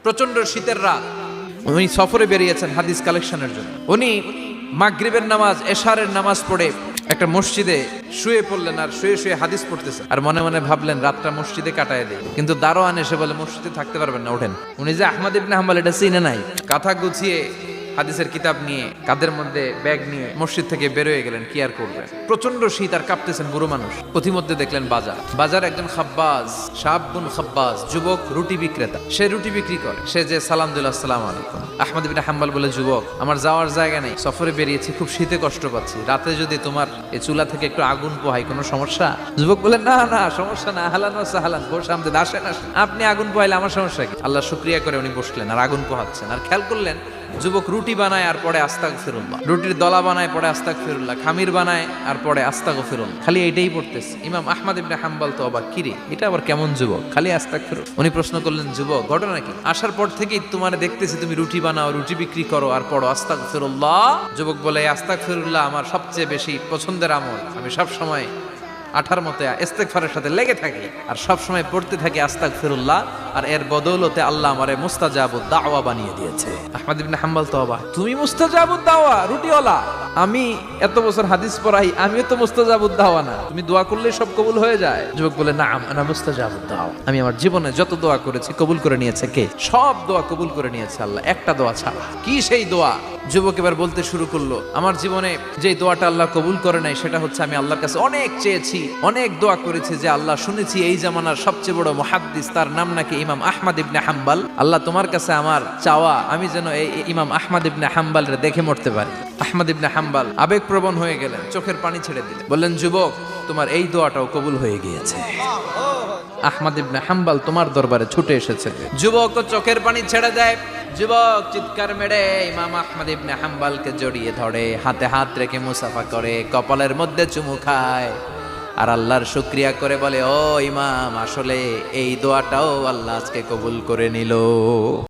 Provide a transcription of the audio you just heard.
প্রচন্ড শীতের রাত, উনি সফরে বেরিয়েছেন হাদিস কালেকশনের জন্য। উনি মাগরিবের নামাজ, এশারের নামাজ পড়ে একটা মসজিদে শুয়ে পড়লেন, আর শুয়ে শুয়ে হাদিস পড়তেছেন, আর মনে মনে ভাবলেন রাতটা মসজিদে কাটায় দেয়। কিন্তু দারোয়ান এসে বলে মসজিদে থাকতে পারবেন না, ওঠেন। উনি যে আহমদ ইবনে হাম্বল এটা চিনে নাই, কাঁথা গুছিয়ে হাদিসের কিতাব নিয়ে কাঁধের মধ্যে ব্যাগ নিয়ে মসজিদ থেকে বেরোয় গেলেন। কি আর করবেন, প্রচন্ড শীত, আর কাঁপতেছেন বুড়ো মানুষ। পথিমধ্যে দেখলেন বাজার একজন খাব্বাজ, শাবুন খাব্বাজ, যুবক রুটি বিক্রেতা। সে রুটি বিক্রি করে। সে যে সালাম দিল, আসসালামু আলাইকুম। আহমদ ইবনে হাম্বল বলে, যুবক আমার যাওয়ার জায়গা নেই, সফরে বেরিয়েছি, খুব শীতে কষ্ট পাচ্ছি, রাতে যদি তোমার এই চুলা থেকে একটু আগুন পোহাই কোনো সমস্যা? যুবক বলে, না না সমস্যা না, আহলান ওয়া সাহলান, বস আমদে, আসেন আসেন, আপনি আগুন পোহাইলে আমার সমস্যা কি? আল্লাহ শুকরিয়া করে উনি বসলেন আর আগুন পোহাচ্ছেন। আর খেয়াল করলেন যুবক রুটি বানায় আর পরে আস্তাগফিরুল্লাহ, রুটির দলা বানায় পরে আস্তাগফিরুল্লাহ, খামির বানায় আর পরে আস্তাগফিরুল্লাহ, খালি এইটাই পড়তেছে। ইমাম আহমদ ইবনে হাম্বল তো অবাক, কিরে এটা আবার কেমন যুবক, খালি আস্তাগফিরুল্লাহ। উনি প্রশ্ন করলেন, যুবক ঘটনা কি? আসার পর থেকেই তোমার দেখতেছি তুমি রুটি বানাও, রুটি বিক্রি করো আর পড়ো আস্তাগফিরুল্লাহ। যুবক বলে, আস্তাগফিরুল্লাহ আমার সবচেয়ে বেশি পছন্দের আমল, আমি সব সময় আঠার মতে ইস্তেগফারের সাথে লেগে থাকি আর সব সময় পড়তে থাকি আস্তাগফিরুল্লাহ, আর এর বদৌলতে আল্লাহ আমারে মুস্তাজাবুদ দাওয়া বানিয়ে দিয়েছে। আহমদ ইবনে হাম্বল তো অবাক, তুমি মুস্তাজাবুদ দাওয়া, রুটিওয়ালা? আমি এত বছর হাদিস পড়াই, আমিও তো মুস্তাজাবুদ দাওয়া না, তুমি দোয়া করলেই সব কবুল হয়ে যায়? যুবক বলে, না আনা মুস্তাজাবুদ দাওয়া, আমি আমার জীবনে যত দোয়া করেছি কবুল করে নিয়েছে কে? সব দোয়া কবুল করে নিয়েছে আল্লাহ, একটা দোয়া ছাড়া। কি সেই দোয়া? যুবক এবার বলতে শুরু করলো, আমার জীবনে যে দোয়াটা আল্লাহ কবুল করে নাই সেটা হচ্ছে আমি আল্লাহর কাছে অনেক চেয়েছি, অনেক দোয়া করেছি, যে আল্লাহ শুনেছি এই জামানার সবচেয়ে বড় মুহাদ্দিস, তার নাম নাকি ইমাম আহমদ ইবনে হাম্বল, আল্লাহ তোমার কাছে আমার চাওয়া আমি যেন এই ইমাম আহমদ ইবনে হাম্বলরে দেখে মরতে পারি। আহমদ ইবনে হাম্বল আবেগপ্রবণ হয়ে গেলেন, চোখের পানি ছেড়ে দিলেন, বললেন, যুবক তোমার এই দোয়াটাও কবুল হয়ে গিয়েছে, আহমদ ইবনে হাম্বল তোমার দরবারে ছুটে এসেছে। যুবক চোখের পানি ছেড়ে দেয়। যুবক চিৎকার মেরে ইমাম আহমদ ইবনে হাম্বলকে জড়িয়ে ধরে, হাতে হাত রেখে মুসাফা করে, কপালের মধ্যে চুমু খায় আর আল্লাহর শুকরিয়া করে বলে, ও ইমাম, আসলে এই দোয়াটাও আল্লাহ আজকে কবুল করে নিল।